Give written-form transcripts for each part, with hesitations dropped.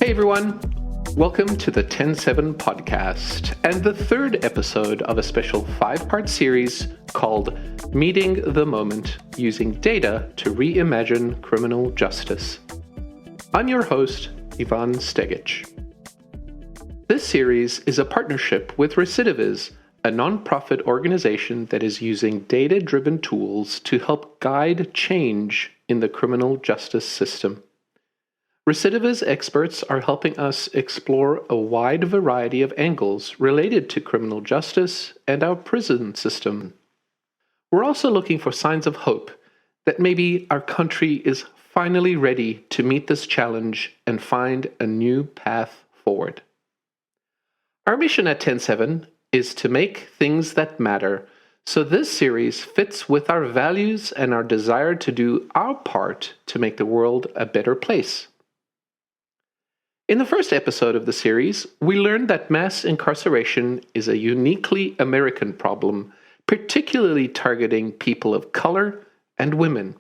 Hey everyone, welcome to the TEN7 Podcast and the third episode of a special 5-part series called Meeting the Moment Using Data to Reimagine Criminal Justice. I'm your host, Ivan Stegic. This series is a partnership with Recidiviz, a nonprofit organization that is using data-driven tools to help guide change in the criminal justice system. Recidiviz experts are helping us explore a wide variety of angles related to criminal justice and our prison system. We're also looking for signs of hope that maybe our country is finally ready to meet this challenge and find a new path forward. Our mission at TEN7 is to make things that matter, so this series fits with our values and our desire to do our part to make the world a better place. In the first episode of the series, we learned that mass incarceration is a uniquely American problem, particularly targeting people of color and women.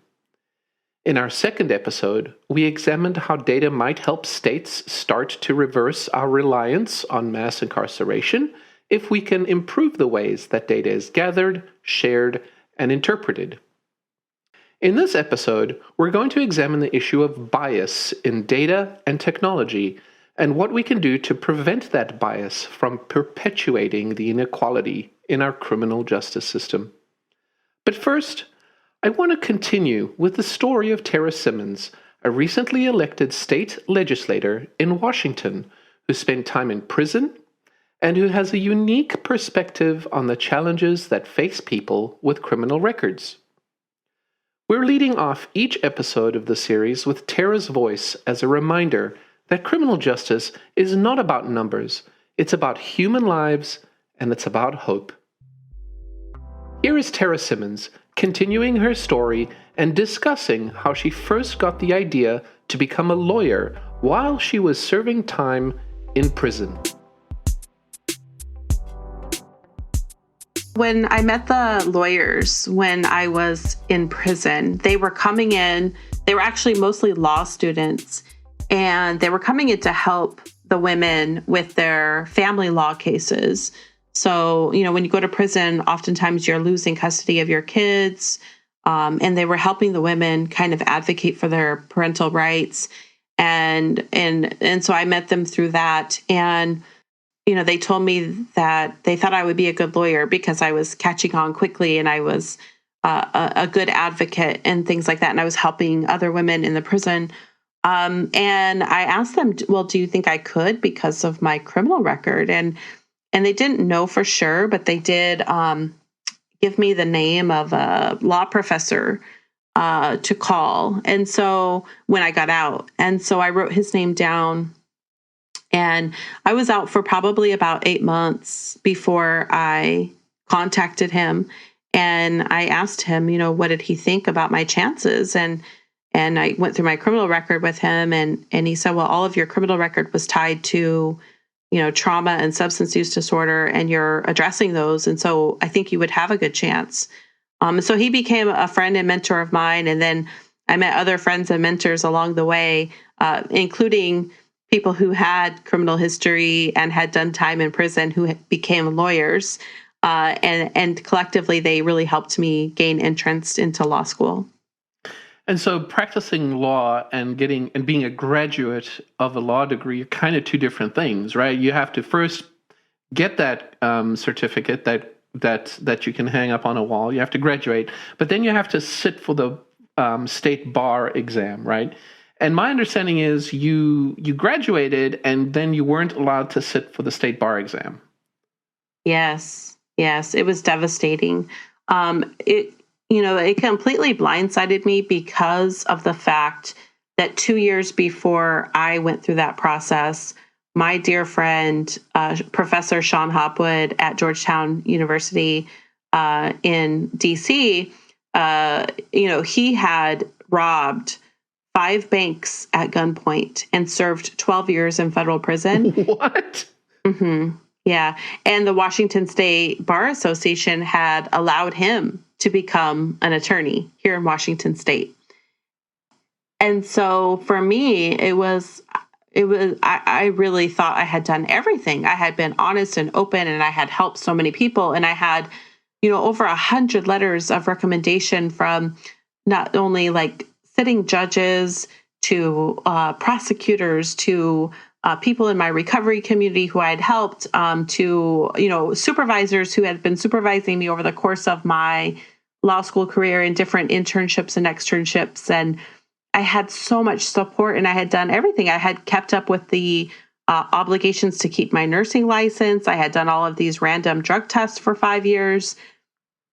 In our second episode, we examined how data might help states start to reverse our reliance on mass incarceration if we can improve the ways that data is gathered, shared, and interpreted. In this episode, we're going to examine the issue of bias in data and technology and what we can do to prevent that bias from perpetuating the inequality in our criminal justice system. But first, I want to continue with the story of Tarra Simmons, a recently elected state legislator in Washington who spent time in prison and who has a unique perspective on the challenges that face people with criminal records. We're leading off each episode of the series with Tarra's voice as a reminder that criminal justice is not about numbers, it's about human lives, and it's about hope. Here is Tarra Simmons continuing her story and discussing how she first got the idea to become a lawyer while she was serving time in prison. When I met the lawyers when I was in prison, they were coming in, they were actually mostly law students, and they were coming in to help the women with their family law cases. So, when you go to prison, oftentimes you're losing custody of your kids, and they were helping the women kind of advocate for their parental rights. And so I met them through that. And they told me that they thought I would be a good lawyer because I was catching on quickly and I was a good advocate and things like that. And I was helping other women in the prison. And I asked them, well, do you think I could because of my criminal record? And they didn't know for sure, but they did give me the name of a law professor to call. And so when I got out, and so I wrote his name down. And I was out for probably about 8 months before I contacted him. And I asked him, what did he think about my chances? And I went through my criminal record with him. And he said, well, all of your criminal record was tied to, trauma and substance use disorder, and you're addressing those. And so I think you would have a good chance. So he became a friend and mentor of mine. And then I met other friends and mentors along the way, including people who had criminal history and had done time in prison who became lawyers. And collectively, they really helped me gain entrance into law school. And so practicing law and being a graduate of a law degree are kind of two different things, right? You have to first get that certificate that you can hang up on a wall. You have to graduate, but then you have to sit for the state bar exam, right? And my understanding is you graduated and then you weren't allowed to sit for the state bar exam. Yes, it was devastating. It completely blindsided me because of the fact that 2 years before I went through that process, my dear friend, Professor Sean Hopwood at Georgetown University in DC, he had robbed 5 banks at gunpoint and served 12 years in federal prison. What? Mm-hmm. Yeah. And the Washington State Bar Association had allowed him to become an attorney here in Washington State. And so for me, it was I really thought I had done everything. I had been honest and open, and I had helped so many people. And I had, over 100 letters of recommendation from not only like sitting judges to prosecutors to people in my recovery community who I had helped, to, supervisors who had been supervising me over the course of my law school career in different internships and externships. And I had so much support, and I had done everything. I had kept up with the obligations to keep my nursing license. I had done all of these random drug tests for 5 years.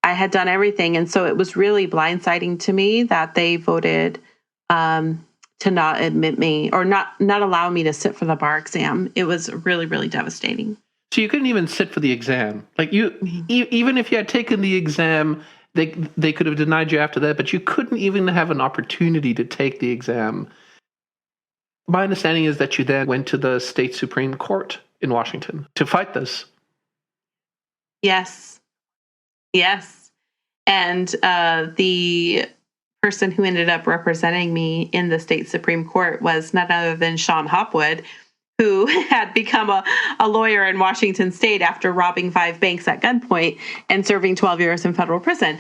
I had done everything. And so it was really blindsiding to me that they voted to not admit me or not allow me to sit for the bar exam. It was really, really devastating. So you couldn't even sit for the exam. Like even if you had taken the exam, they could have denied you after that, but you couldn't even have an opportunity to take the exam. My understanding is that you then went to the state Supreme Court in Washington to fight this. Yes. And the person who ended up representing me in the state Supreme Court was none other than Sean Hopwood, who had become a lawyer in Washington state after robbing 5 banks at gunpoint and serving 12 years in federal prison.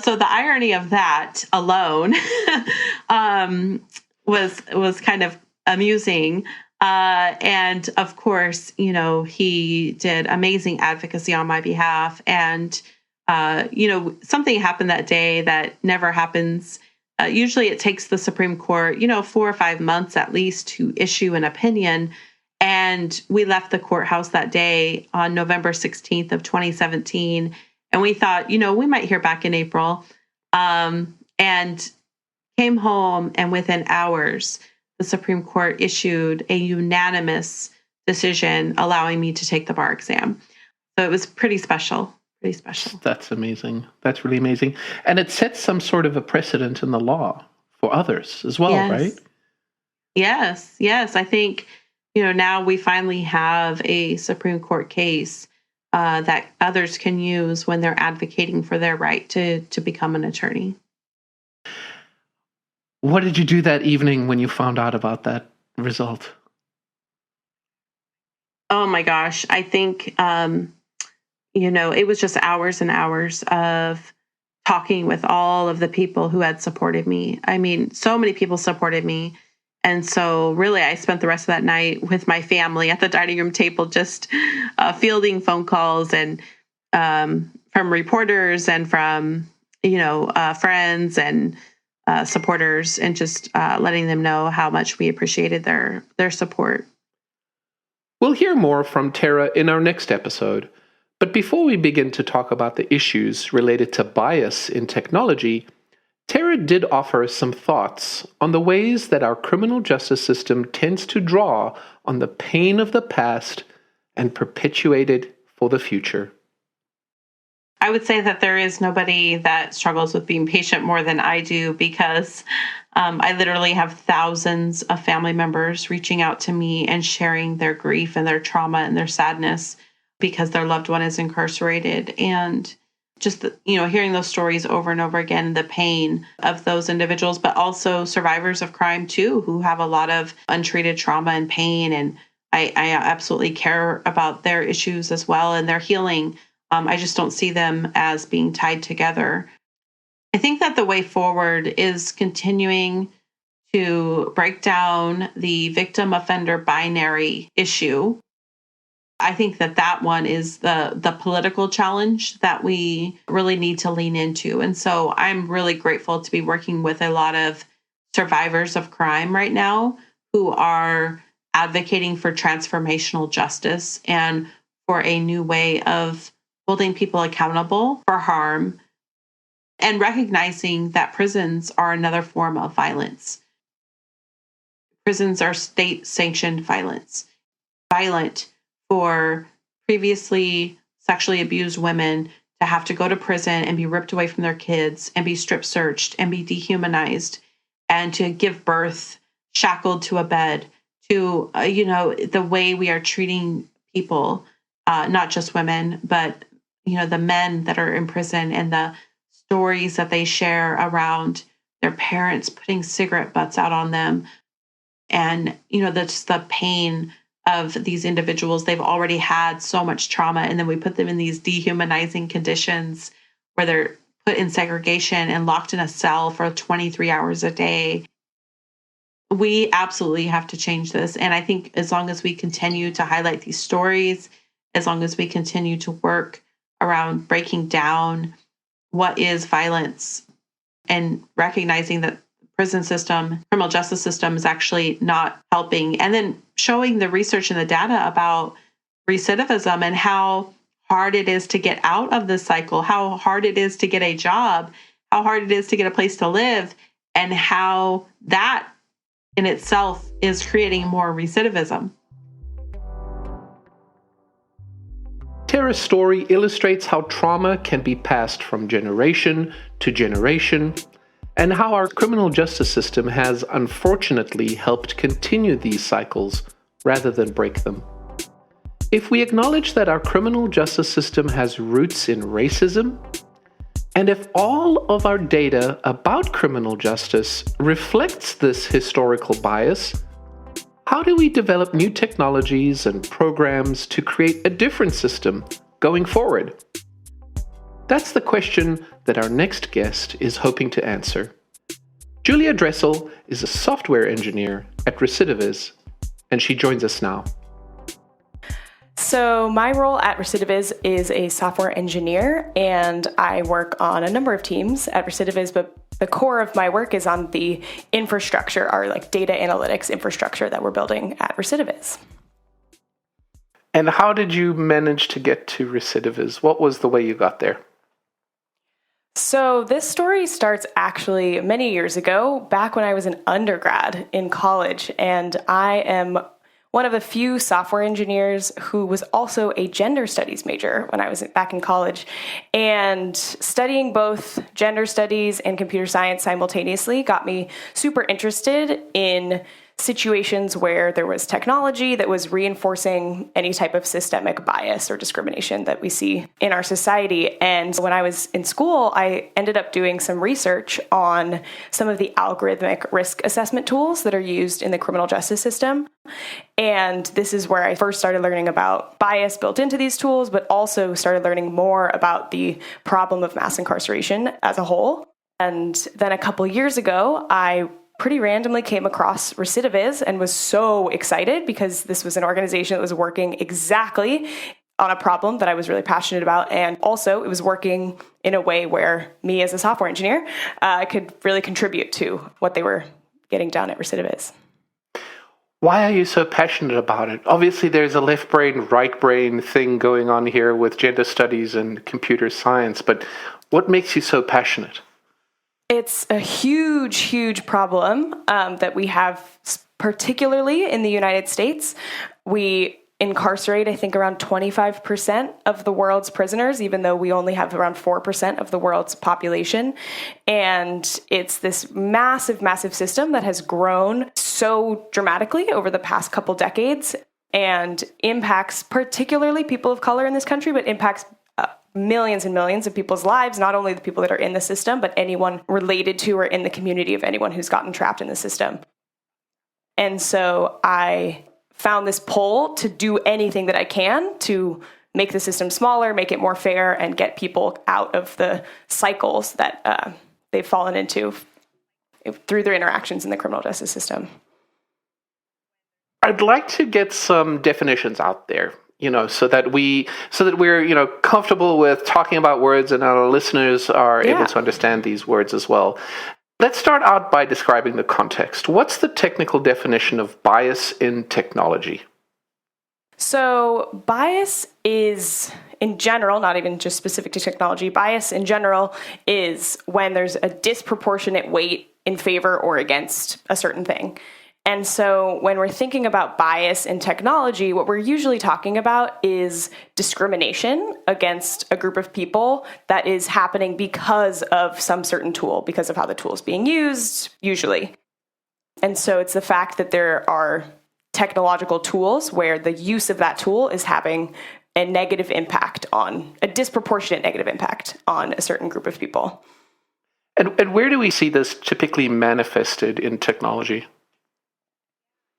So the irony of that alone was kind of amusing. And of course, he did amazing advocacy on my behalf. And, something happened that day that never happens. Usually it takes the Supreme Court, 4 or 5 months at least to issue an opinion. And we left the courthouse that day on November 16th of 2017. And we thought, we might hear back in April. And came home, and within hours, the Supreme Court issued a unanimous decision allowing me to take the bar exam. So it was pretty special. That's amazing. That's really amazing. And it sets some sort of a precedent in the law for others as well, Yes. Right? Yes. I think, now we finally have a Supreme Court case that others can use when they're advocating for their right to become an attorney. What did you do that evening when you found out about that result? Oh my gosh. I think, it was just hours and hours of talking with all of the people who had supported me. I mean, so many people supported me. And so really, I spent the rest of that night with my family at the dining room table, just fielding phone calls and from reporters and from, friends and supporters, and just letting them know how much we appreciated their support. We'll hear more from Tarra in our next episode. But before we begin to talk about the issues related to bias in technology, Tarra did offer some thoughts on the ways that our criminal justice system tends to draw on the pain of the past and perpetuate it for the future. I would say that there is nobody that struggles with being patient more than I do, because I literally have thousands of family members reaching out to me and sharing their grief and their trauma and their sadness because their loved one is incarcerated. And just, hearing those stories over and over again, the pain of those individuals, but also survivors of crime too, who have a lot of untreated trauma and pain. And I absolutely care about their issues as well and their healing. I just don't see them as being tied together. I think that the way forward is continuing to break down the victim-offender binary issue. I think that one is the political challenge that we really need to lean into. And so I'm really grateful to be working with a lot of survivors of crime right now who are advocating for transformational justice and for a new way of holding people accountable for harm, and recognizing that prisons are another form of violence. Prisons are state-sanctioned violence. Violent for previously sexually abused women to have to go to prison and be ripped away from their kids and be strip searched and be dehumanized, and to give birth shackled to a bed, to, the way we are treating people, not just women, but, the men that are in prison and the stories that they share around their parents putting cigarette butts out on them. And, that's the pain of these individuals. They've already had so much trauma, and then we put them in these dehumanizing conditions where they're put in segregation and locked in a cell for 23 hours a day. We absolutely have to change this. And I think as long as we continue to highlight these stories, as long as we continue to work around breaking down what is violence and recognizing that the prison system, criminal justice system is actually not helping, and then showing the research and the data about recidivism and how hard it is to get out of this cycle, how hard it is to get a job, how hard it is to get a place to live, and how that in itself is creating more recidivism. Tarra's story illustrates how trauma can be passed from generation to generation, and how our criminal justice system has unfortunately helped continue these cycles rather than break them. If we acknowledge that our criminal justice system has roots in racism, and if all of our data about criminal justice reflects this historical bias, how do we develop new technologies and programs to create a different system going forward? That's the question that our next guest is hoping to answer. Julia Dressel is a software engineer at Recidiviz, and she joins us now. So my role at Recidiviz is a software engineer, and I work on a number of teams at Recidiviz, but the core of my work is on the infrastructure, our data analytics infrastructure that we're building at Recidiviz. And how did you manage to get to Recidiviz? What was the way you got there? So this story starts actually many years ago, back when I was an undergrad in college, and I am one of the few software engineers who was also a gender studies major when I was back in college. And studying both gender studies and computer science simultaneously got me super interested in situations where there was technology that was reinforcing any type of systemic bias or discrimination that we see in our society. And when I was in school, I ended up doing some research on some of the algorithmic risk assessment tools that are used in the criminal justice system. And this is where I first started learning about bias built into these tools, but also started learning more about the problem of mass incarceration as a whole. And then a couple years ago, I pretty randomly came across Recidiviz and was so excited because this was an organization that was working exactly on a problem that I was really passionate about. And also it was working in a way where me as a software engineer could really contribute to what they were getting done at Recidiviz. Why are you so passionate about it? Obviously, there's a left brain, right brain thing going on here with gender studies and computer science, but what makes you so passionate? It's a huge, huge problem that we have, particularly in the United States. We incarcerate, I think, around 25% of the world's prisoners, even though we only have around 4% of the world's population. And it's this massive, massive system that has grown so dramatically over the past couple decades and impacts particularly people of color in this country, but impacts millions and millions of people's lives, not only the people that are in the system, but anyone related to or in the community of anyone who's gotten trapped in the system. And so I found this pull to do anything that I can to make the system smaller, make it more fair, and get people out of the cycles that they've fallen into through their interactions in the criminal justice system. I'd like to get some definitions out there, so that we're, comfortable with talking about words and our listeners are able to understand these words as well. Let's start out by describing the context. What's the technical definition of bias in technology? So bias is, in general, not even just specific to technology, bias in general is when there's a disproportionate weight in favor or against a certain thing. And so when we're thinking about bias in technology, what we're usually talking about is discrimination against a group of people that is happening because of some certain tool, because of how the tool is being used, usually. And so it's the fact that there are technological tools where the use of that tool is having a disproportionate negative impact on a certain group of people. And where do we see this typically manifested in technology?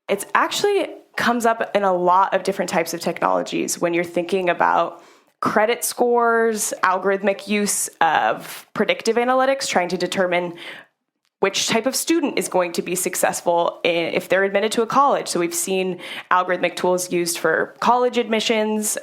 It's actually comes up in a lot of different types of technologies when you're thinking about credit scores, algorithmic use of predictive analytics, trying to determine which type of student is going to be successful if they're admitted to a college. So we've seen algorithmic tools used for college admissions.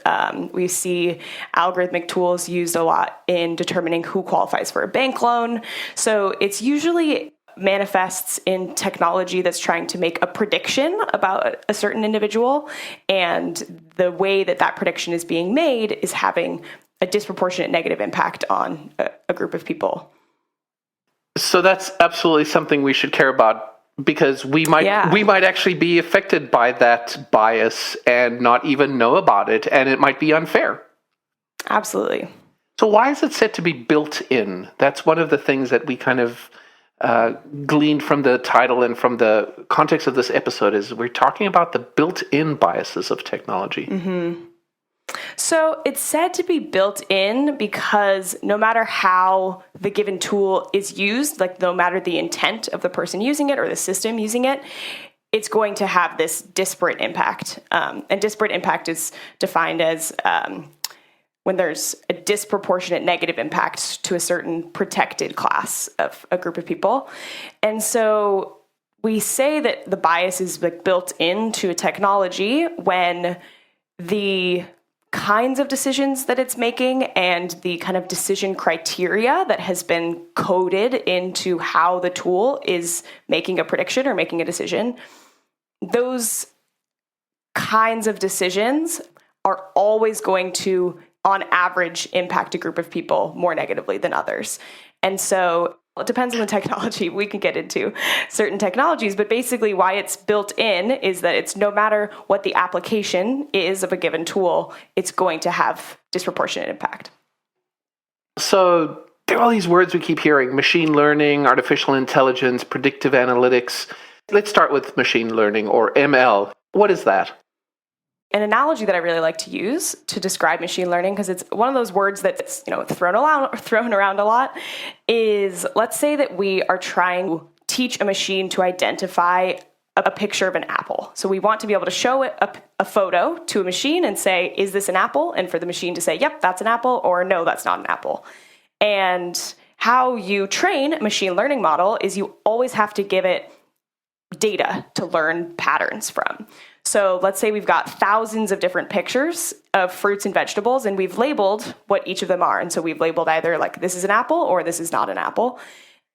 We see algorithmic tools used a lot in determining who qualifies for a bank loan. So it's usually manifests in technology that's trying to make a prediction about a certain individual. And the way that that prediction is being made is having a disproportionate negative impact on a group of people. So that's absolutely something we should care about, because we might actually be affected by that bias and not even know about it, and it might be unfair. Absolutely. So why is it said to be built in? That's one of the things that we kind of gleaned from the title and from the context of this episode, is we're talking about the built-in biases of technology. Mm-hmm. So it's said to be built in because no matter how the given tool is used, like no matter the intent of the person using it or the system using it, it's going to have this disparate impact. And disparate impact is defined as when there's a disproportionate negative impact to a certain protected class of a group of people. And so we say that the bias is like built into a technology when the kinds of decisions that it's making and the kind of decision criteria that has been coded into how the tool is making a prediction or making a decision, those kinds of decisions are always going to, on average, impact a group of people more negatively than others. And so it depends on the technology. We can get into certain technologies, but basically why it's built in is that it's no matter what the application is of a given tool, it's going to have disproportionate impact. So there are all these words we keep hearing: machine learning, artificial intelligence, predictive analytics. Let's start with machine learning, or ML. What is that? An analogy that I really like to use to describe machine learning, because it's one of those words that's thrown around a lot, is let's say that we are trying to teach a machine to identify a picture of an apple. So we want to be able to show it a photo to a machine and say, is this an apple? And for the machine to say, yep, that's an apple, or no, that's not an apple. And how you train a machine learning model is you always have to give it data to learn patterns from. So let's say we've got thousands of different pictures of fruits and vegetables, and we've labeled what each of them are. And so we've labeled either like this is an apple or this is not an apple.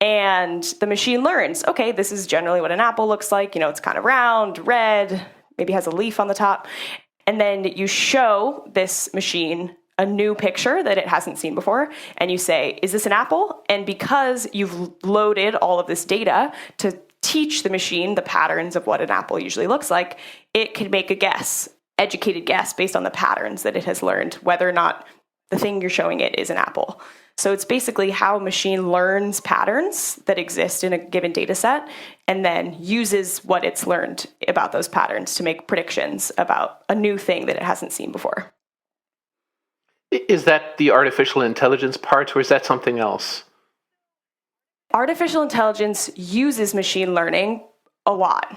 And the machine learns, okay, this is generally what an apple looks like. It's kind of round, red, maybe has a leaf on the top. And then you show this machine a new picture that it hasn't seen before, and you say, is this an apple? And because you've loaded all of this data to teach the machine the patterns of what an apple usually looks like, it can make a guess, educated guess based on the patterns that it has learned, whether or not the thing you're showing it is an apple. So it's basically how a machine learns patterns that exist in a given data set and then uses what it's learned about those patterns to make predictions about a new thing that it hasn't seen before. Is that the artificial intelligence part, or is that something else? Artificial intelligence uses machine learning a lot.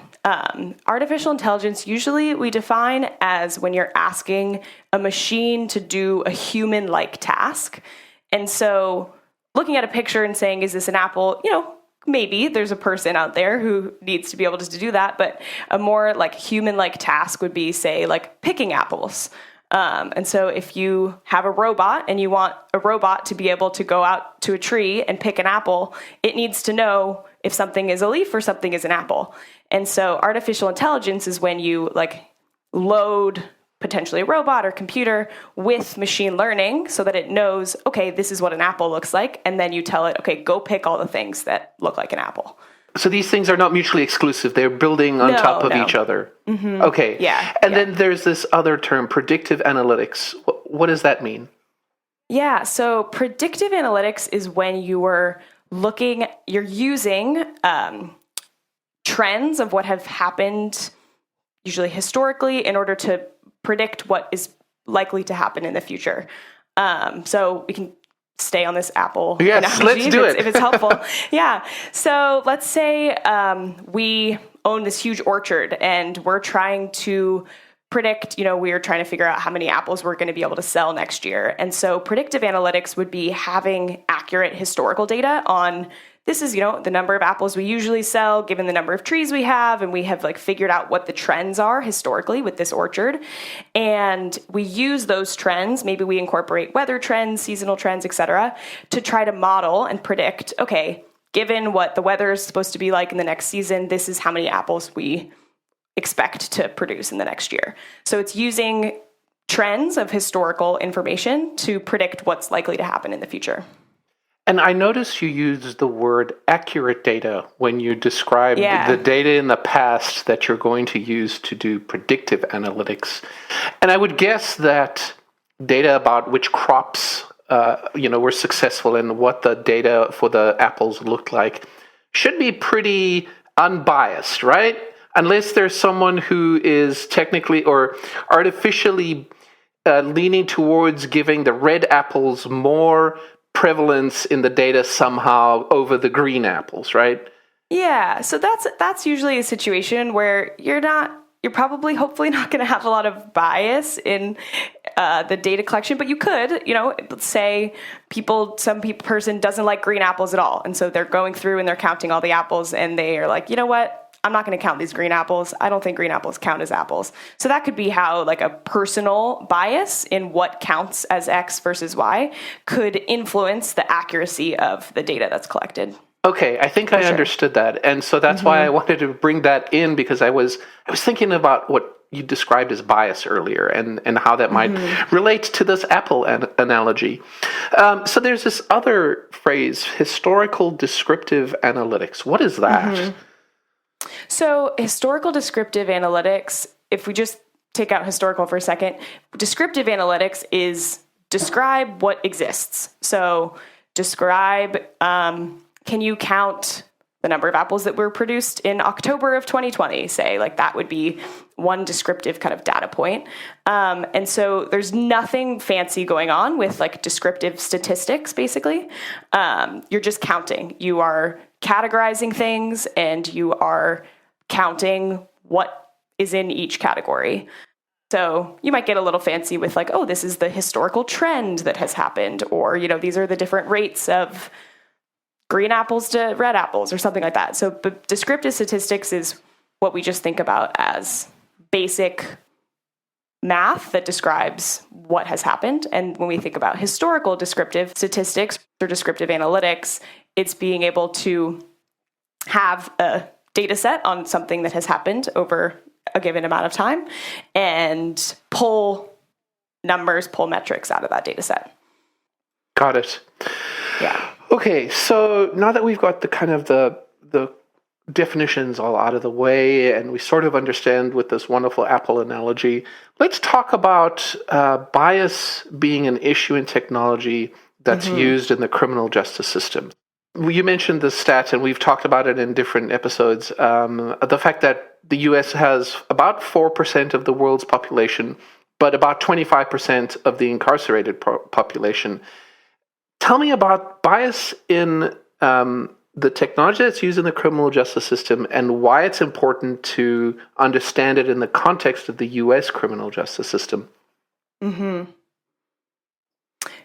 Artificial intelligence usually we define as when you're asking a machine to do a human-like task. And so looking at a picture and saying, is this an apple? Maybe there's a person out there who needs to be able to do that, but a more like human-like task would be, say, like picking apples. And so if you have a robot and you want a robot to be able to go out to a tree and pick an apple, it needs to know if something is a leaf or something is an apple. And so artificial intelligence is when you load potentially a robot or computer with machine learning so that it knows, okay, this is what an apple looks like. And then you tell it, okay, go pick all the things that look like an apple. So these things are not mutually exclusive. They're building on top of each other. Mm-hmm. Okay. Yeah. And then there's this other term, predictive analytics. What does that mean? Yeah. So predictive analytics is when you're using trends of what have happened, usually historically, in order to predict what is likely to happen in the future. So we can stay on this apple analogy, let's do it if it's helpful. Yeah. So let's say we own this huge orchard and we're trying to predict, we're trying to figure out how many apples we're going to be able to sell next year. And so predictive analytics would be having accurate historical data on this is, the number of apples we usually sell given the number of trees we have. And we have figured out what the trends are historically with this orchard. And we use those trends. Maybe we incorporate weather trends, seasonal trends, et cetera, to try to model and predict, okay, given what the weather is supposed to be like in the next season, this is how many apples we expect to produce in the next year. So it's using trends of historical information to predict what's likely to happen in the future. And I notice you use the word accurate data when you describe the data in the past that you're going to use to do predictive analytics. And I would guess that data about which crops were successful and what the data for the apples looked like should be pretty unbiased, right? Unless there's someone who is technically or artificially leaning towards giving the red apples more prevalence in the data somehow over the green apples, right? Yeah, so that's usually a situation where you're probably hopefully not going to have a lot of bias in the data collection, but you could, let's say some person doesn't like green apples at all. And so they're going through and they're counting all the apples and they are like, you know what? I'm not going to count these green apples. I don't think green apples count as apples. So that could be how a personal bias in what counts as X versus Y could influence the accuracy of the data that's collected. Okay, I think I understood that. And so that's why I wanted to bring that in, because I was thinking about what you described as bias earlier and how that might relate to this Apple analogy. So there's this other phrase, historical descriptive analytics. What is that? So historical descriptive analytics, if we just take out historical for a second, descriptive analytics is describe what exists. So describe, can you count the number of apples that were produced in October of 2020, say, that would be one descriptive kind of data point. And so there's nothing fancy going on with descriptive statistics, basically. You're just counting. You are categorizing things and you are counting what is in each category. So you might get a little fancy with this is the historical trend that has happened, or, these are the different rates of green apples to red apples or something like that. So but descriptive statistics is what we just think about as basic math that describes what has happened. And when we think about historical descriptive statistics or descriptive analytics, it's being able to have a data set on something that has happened over a given amount of time and pull numbers, pull metrics out of that data set. Got it. Yeah. Okay, so now that we've got the kind of the definitions all out of the way and we sort of understand with this wonderful Apple analogy, let's talk about bias being an issue in technology that's used in the criminal justice system. You mentioned the stat, and we've talked about it in different episodes, the fact that the U.S. has about 4% of the world's population, but about 25% of the incarcerated population. Tell me about bias in the technology that's used in the criminal justice system and why it's important to understand it in the context of the U.S. criminal justice system.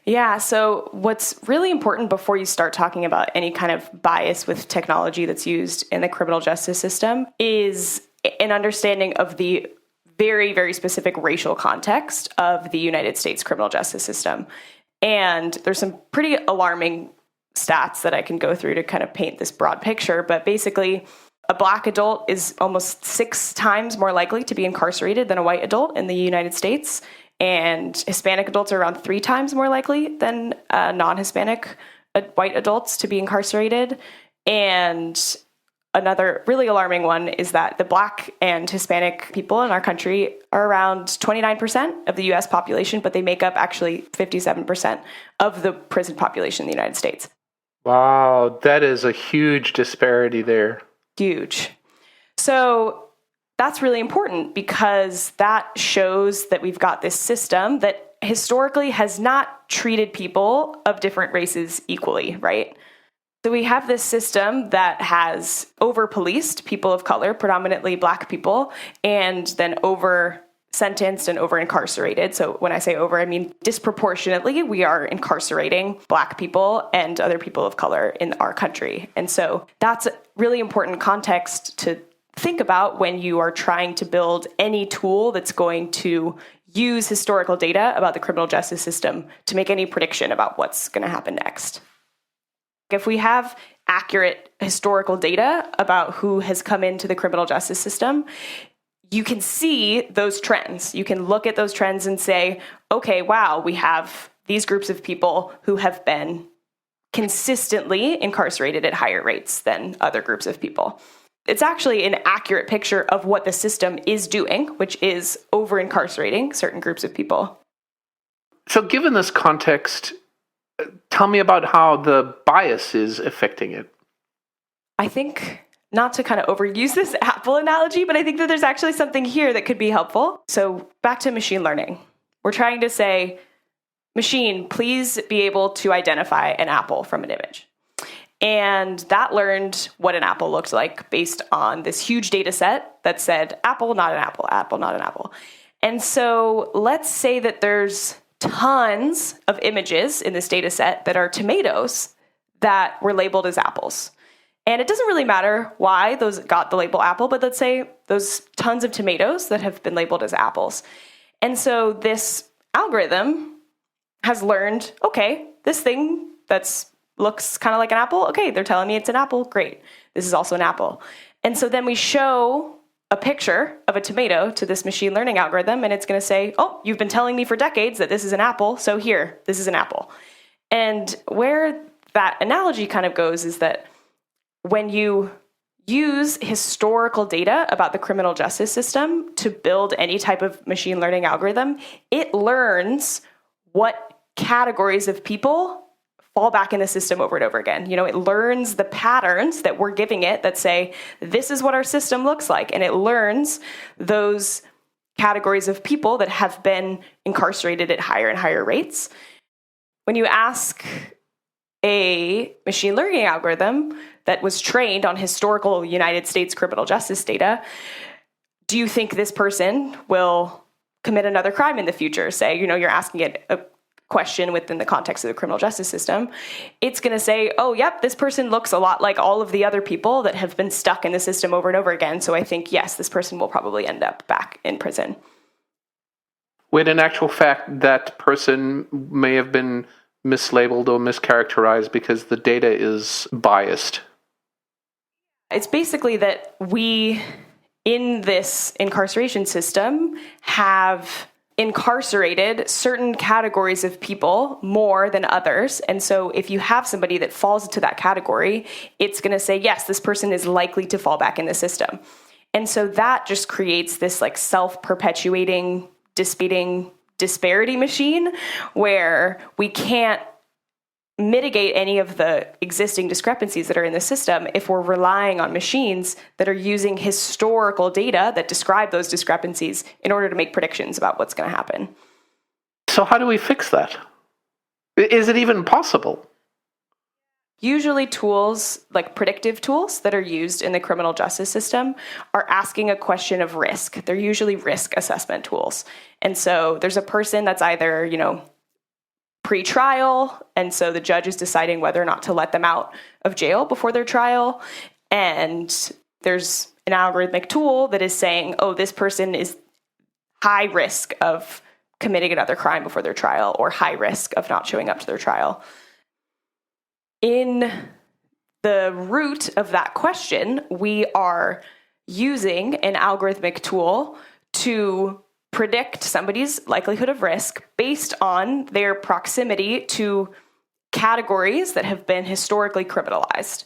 Yeah, so what's really important before you start talking about any kind of bias with technology that's used in the criminal justice system is an understanding of the very, very specific racial context of the United States criminal justice system. And there's some pretty alarming stats that I can go through to kind of paint this broad picture. But basically, a Black adult is almost 6 times more likely to be incarcerated than a white adult in the United States. And Hispanic adults are around 3 times more likely than non-Hispanic white adults to be incarcerated. And another really alarming one is that the Black and Hispanic people in our country are around 29% of the U.S. population, but they make up actually 57% of the prison population in the United States. Wow, that is a huge disparity there. Huge. So that's really important because that shows that we've got this system that historically has not treated people of different races equally, right? So we have this system that has over-policed people of color, predominantly Black people, and then over-sentenced and over-incarcerated. So when I say over, I mean disproportionately, we are incarcerating Black people and other people of color in our country. And so that's a really important context to think about when you are trying to build any tool that's going to use historical data about the criminal justice system to make any prediction about what's going to happen next. If we have accurate historical data about who has come into the criminal justice system, you can see those trends. You can look at those trends and say, okay, wow, we have these groups of people who have been consistently incarcerated at higher rates than other groups of people. It's actually an accurate picture of what the system is doing, which is over-incarcerating certain groups of people. So given this context, tell me about how the bias is affecting it. I think, not to kind of overuse this Apple analogy, but I think that there's actually something here that could be helpful. So back to machine learning. We're trying to say, machine, please be able to identify an apple from an image. And that learned what an apple looked like based on this huge data set that said, apple, not an apple, apple, not an apple. And so let's say that there's tons of images in this data set that are tomatoes that were labeled as apples. And it doesn't really matter why those got the label apple, but let's say those tons of tomatoes that have been labeled as apples. And so this algorithm has learned, okay, this thing that's looks kind of like an apple. Okay, they're telling me it's an apple. Great. This is also an apple. And so then we show a picture of a tomato to this machine learning algorithm, and it's going to say, oh, you've been telling me for decades that this is an apple, so here, this is an apple. And where that analogy kind of goes is that when you use historical data about the criminal justice system to build any type of machine learning algorithm, it learns what categories of people fall back in the system over and over again. You know, it learns the patterns that we're giving it that say, this is what our system looks like. And it learns those categories of people that have been incarcerated at higher and higher rates. When you ask a machine learning algorithm that was trained on historical United States criminal justice data, do you think this person will commit another crime in the future? Say, you know, you're asking it a question within the context of the criminal justice system, it's going to say, oh, yep, this person looks a lot like all of the other people that have been stuck in the system over and over again. So I think, yes, this person will probably end up back in prison. When in actual fact, that person may have been mislabeled or mischaracterized because the data is biased. It's basically that we, in this incarceration system, have incarcerated certain categories of people more than others. And so if you have somebody that falls into that category, it's going to say, yes, this person is likely to fall back in the system. And so that just creates this like self-perpetuating, disparity machine where we can't mitigate any of the existing discrepancies that are in the system if we're relying on machines that are using historical data that describe those discrepancies in order to make predictions about what's going to happen. So how do we fix that? Is it even possible? Usually tools, like predictive tools that are used in the criminal justice system, are asking a question of risk. They're usually risk assessment tools. And so there's a person that's either, you know, pre-trial, and so the judge is deciding whether or not to let them out of jail before their trial. And there's an algorithmic tool that is saying, oh, this person is high risk of committing another crime before their trial, or high risk of not showing up to their trial. In the root of that question, we are using an algorithmic tool to predict somebody's likelihood of risk based on their proximity to categories that have been historically criminalized.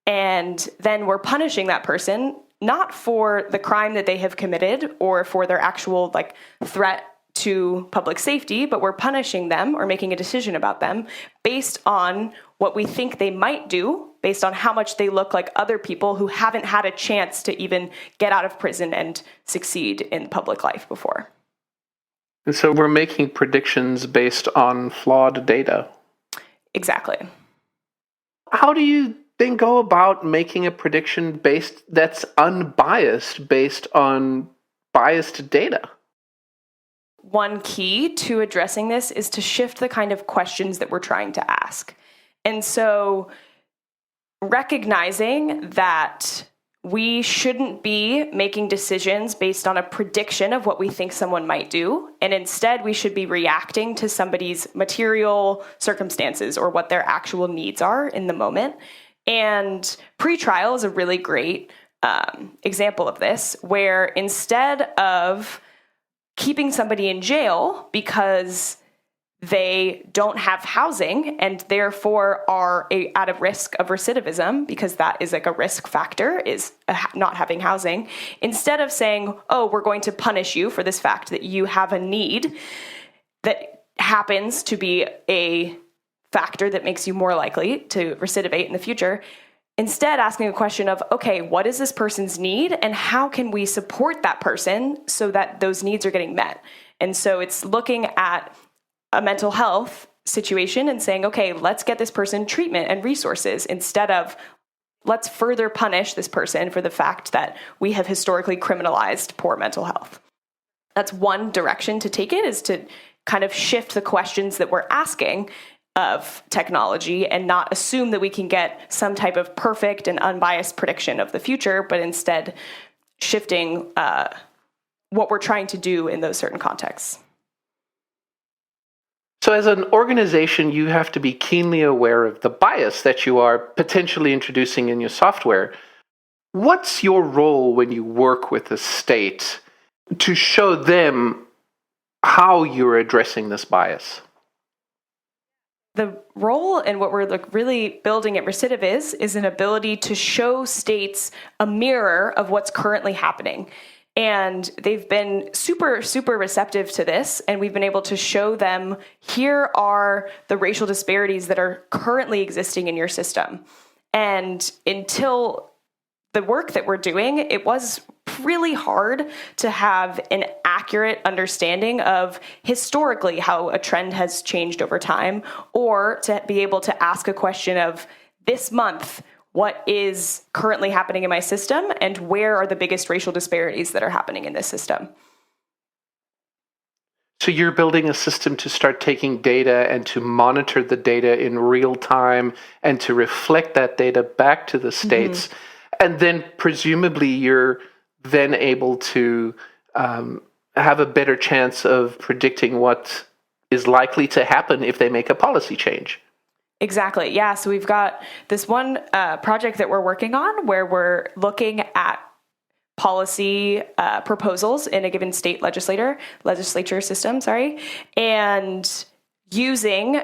And then we're punishing that person not for the crime that they have committed or for their actual like threat to public safety, but we're punishing them or making a decision about them based on what we think they might do, based on how much they look like other people who haven't had a chance to even get out of prison and succeed in public life before. And so we're making predictions based on flawed data. Exactly. how do you then go about making a prediction that's unbiased based on biased data? One key to addressing this is to shift the kind of questions that we're trying to ask. And so recognizing that we shouldn't be making decisions based on a prediction of what we think someone might do. And instead, we should be reacting to somebody's material circumstances or what their actual needs are in the moment. And pretrial is a really great example of this, where instead of keeping somebody in jail because they don't have housing and therefore are at a risk of recidivism, because that is like a risk factor, is not having housing, instead of saying, oh, we're going to punish you for this fact that you have a need that happens to be a factor that makes you more likely to recidivate in the future, instead asking a question of, okay, what is this person's need and how can we support that person so that those needs are getting met? And so it's looking at a mental health situation and saying, okay, let's get this person treatment and resources instead of let's further punish this person for the fact that we have historically criminalized poor mental health. That's one direction to take it, is to kind of shift the questions that we're asking of technology and not assume that we can get some type of perfect and unbiased prediction of the future, but instead shifting what we're trying to do in those certain contexts. So as an organization, you have to be keenly aware of the bias that you are potentially introducing in your software. What's your role when you work with the state to show them how you're addressing this bias? The role and what we're really building at Recidiviz is an ability to show states a mirror of what's currently happening. And they've been super, super receptive to this. And we've been able to show them, here are the racial disparities that are currently existing in your system. And until the work that we're doing, it was really hard to have an accurate understanding of historically how a trend has changed over time, or to be able to ask a question of, this month, what is currently happening in my system and where are the biggest racial disparities that are happening in this system? So you're building a system to start taking data and to monitor the data in real time and to reflect that data back to the states. Mm-hmm. And then presumably you're then able to have a better chance of predicting what is likely to happen if they make a policy change. Exactly. Yeah. So we've got this one project that we're working on where we're looking at policy proposals in a given state legislature system, and using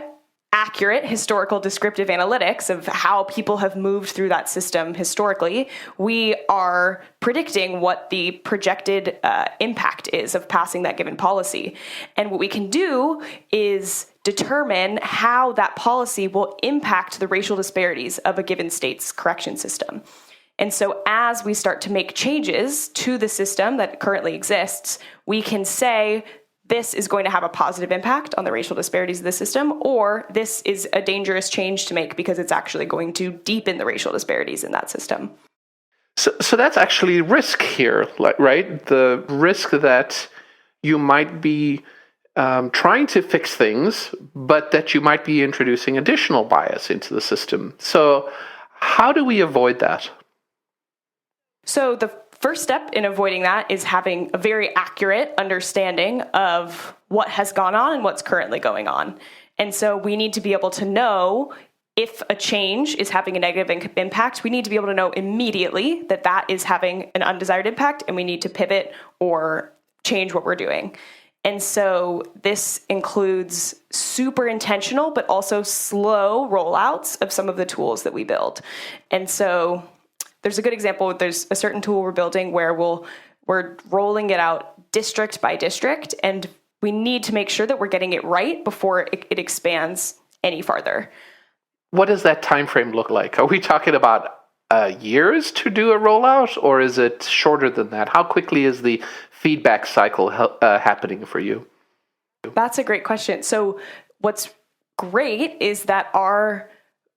accurate historical descriptive analytics of how people have moved through that system historically. We are predicting what the projected impact is of passing that given policy. And what we can do is determine how that policy will impact the racial disparities of a given state's correction system. And so as we start to make changes to the system that currently exists, we can say, this is going to have a positive impact on the racial disparities of the system, or this is a dangerous change to make because it's actually going to deepen the racial disparities in that system. So that's actually risk here, right? The risk that you might be trying to fix things, but that you might be introducing additional bias into the system. So how do we avoid that? So the first step in avoiding that is having a very accurate understanding of what has gone on and what's currently going on. And so we need to be able to know if a change is having a negative impact. We need to be able to know immediately that that is having an undesired impact, and we need to pivot or change what we're doing. And so this includes super intentional, but also slow rollouts of some of the tools that we build. And so there's a good example. There's a certain tool we're building where we're rolling it out district by district, and we need to make sure that we're getting it right before it expands any farther. What does that time frame look like? Are we talking about years to do a rollout, or is it shorter than that? How quickly is the feedback cycle happening for you? That's a great question. So what's great is that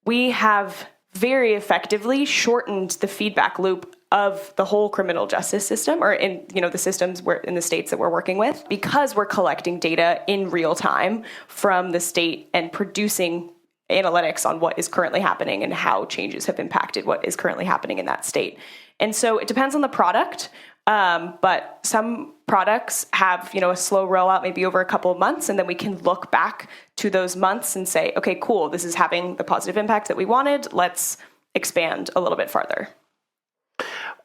we have very effectively shortened the feedback loop of the whole criminal justice system, or in the systems in the states that we're working with, because we're collecting data in real time from the state and producing analytics on what is currently happening and how changes have impacted what is currently happening in that state. And so it depends on the product, but some products have a slow rollout, maybe over a couple of months, and then we can look back to those months and say, okay, cool, this is having the positive impact that we wanted. Let's expand a little bit farther.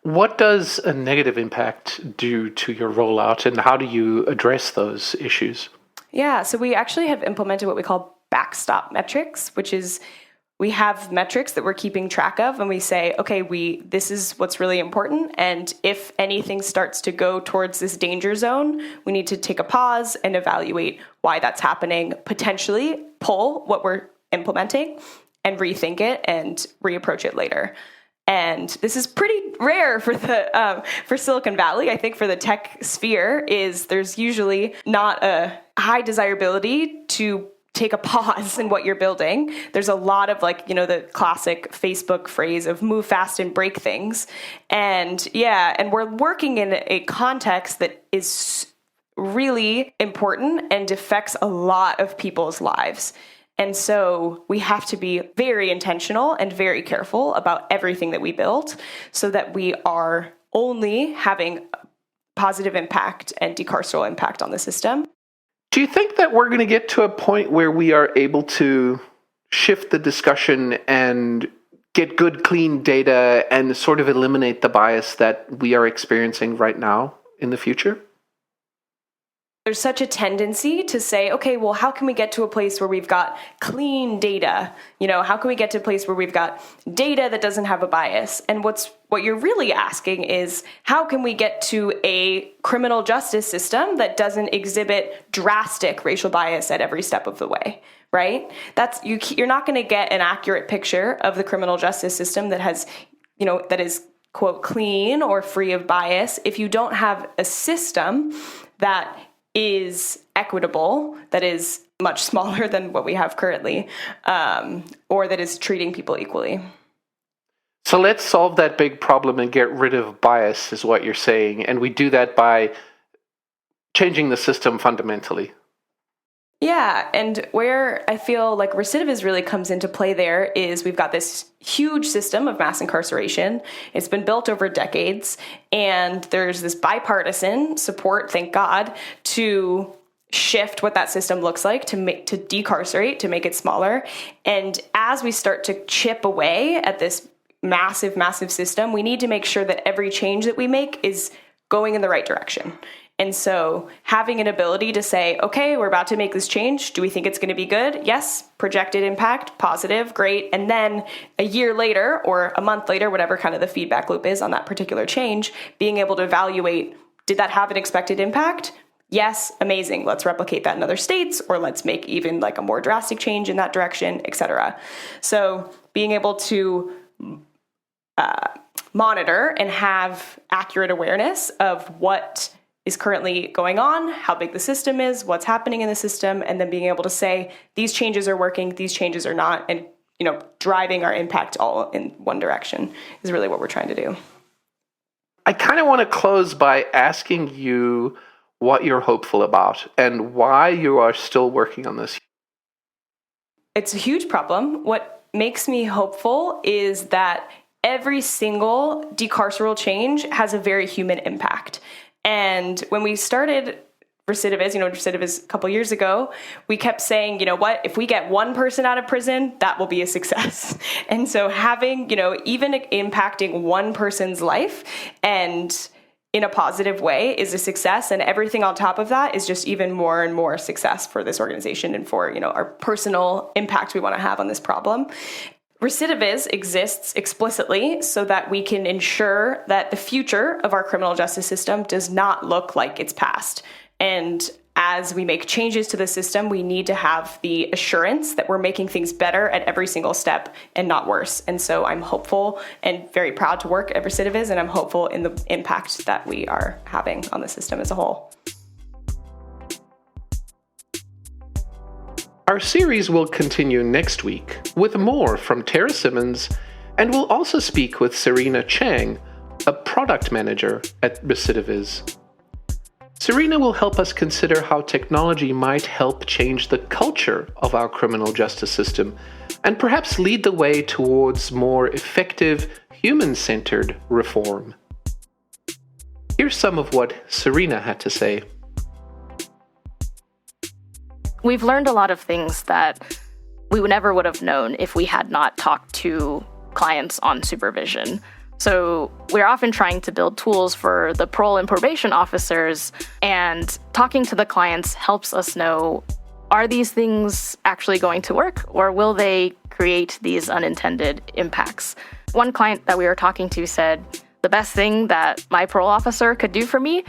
What does a negative impact do to your rollout, and how do you address those issues? Yeah, so we actually have implemented what we call Backstop Metrics, which is we have metrics that we're keeping track of, and we say, okay, this is what's really important, and if anything starts to go towards this danger zone, we need to take a pause and evaluate why that's happening, potentially pull what we're implementing and rethink it and reapproach it later. And this is pretty rare for Silicon Valley. I think for the tech sphere there's usually not a high desirability to take a pause in what you're building. There's a lot of the classic Facebook phrase of move fast and break things. And we're working in a context that is really important and affects a lot of people's lives. And so we have to be very intentional and very careful about everything that we build so that we are only having positive impact and decarceral impact on the system. Do you think that we're going to get to a point where we are able to shift the discussion and get good, clean data and sort of eliminate the bias that we are experiencing right now in the future? There's such a tendency to say, okay, well, how can we get to a place where we've got clean data? How can we get to a place where we've got data that doesn't have a bias? And what you're really asking is, how can we get to a criminal justice system that doesn't exhibit drastic racial bias at every step of the way, right? You're not going to get an accurate picture of the criminal justice system that has, that is, quote, clean or free of bias if you don't have a system that is equitable, that is much smaller than what we have currently, or that is treating people equally. So let's solve that big problem and get rid of bias, is what you're saying. And we do that by changing the system fundamentally. Yeah, and where I feel like Recidiviz really comes into play there is we've got this huge system of mass incarceration. It's been built over decades, and there's this bipartisan support, thank God, to shift what that system looks like, to decarcerate, to make it smaller. And as we start to chip away at this massive, massive system, we need to make sure that every change that we make is going in the right direction. And so having an ability to say, okay, we're about to make this change. Do we think it's going to be good? Yes. Projected impact, positive, great. And then a year later or a month later, whatever kind of the feedback loop is on that particular change, being able to evaluate, did that have an expected impact? Yes, amazing. Let's replicate that in other states, or let's make even a more drastic change in that direction, et cetera. So being able to monitor and have accurate awareness of what is currently going on, how big the system is, what's happening in the system, and then being able to say, these changes are working, these changes are not, and driving our impact all in one direction is really what we're trying to do. I kind of want to close by asking you what you're hopeful about and why you are still working on this. It's a huge problem. What makes me hopeful is that every single decarceral change has a very human impact. And when we started Recidiviz a couple years ago, we kept saying, if we get one person out of prison, that will be a success. And so having, even impacting one person's life and in a positive way is a success. And everything on top of that is just even more and more success for this organization and for, our personal impact we want to have on this problem. Recidiviz exists explicitly so that we can ensure that the future of our criminal justice system does not look like its past. And as we make changes to the system, we need to have the assurance that we're making things better at every single step and not worse. And so I'm hopeful and very proud to work at Recidiviz, and I'm hopeful in the impact that we are having on the system as a whole. Our series will continue next week with more from Tarra Simmons And we'll also speak with Serena Chang, a product manager at Recidiviz. Serena will help us consider how technology might help change the culture of our criminal justice system and perhaps lead the way towards more effective, human-centered reform. Here's some of what Serena had to say. We've learned a lot of things that we never would have known if we had not talked to clients on supervision. So we're often trying to build tools for the parole and probation officers, and talking to the clients helps us know, are these things actually going to work, or will they create these unintended impacts? One client that we were talking to said, the best thing that my parole officer could do for me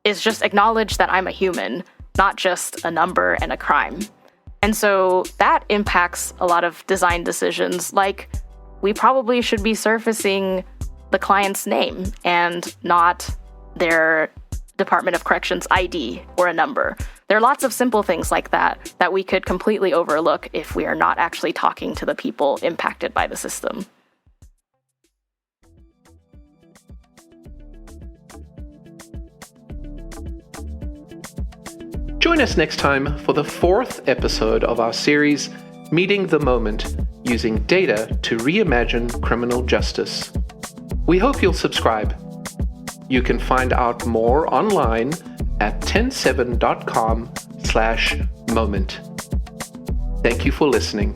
is just acknowledge that I'm a human, not just a number and a crime. And so that impacts a lot of design decisions, like we probably should be surfacing the client's name and not their Department of Corrections ID or a number. There are lots of simple things like that that we could completely overlook if we are not actually talking to the people impacted by the system. Join us next time for the 4th episode of our series, Meeting the Moment, using data to reimagine criminal justice. We hope you'll subscribe. You can find out more online at TEN7.com/moment. Thank you for listening.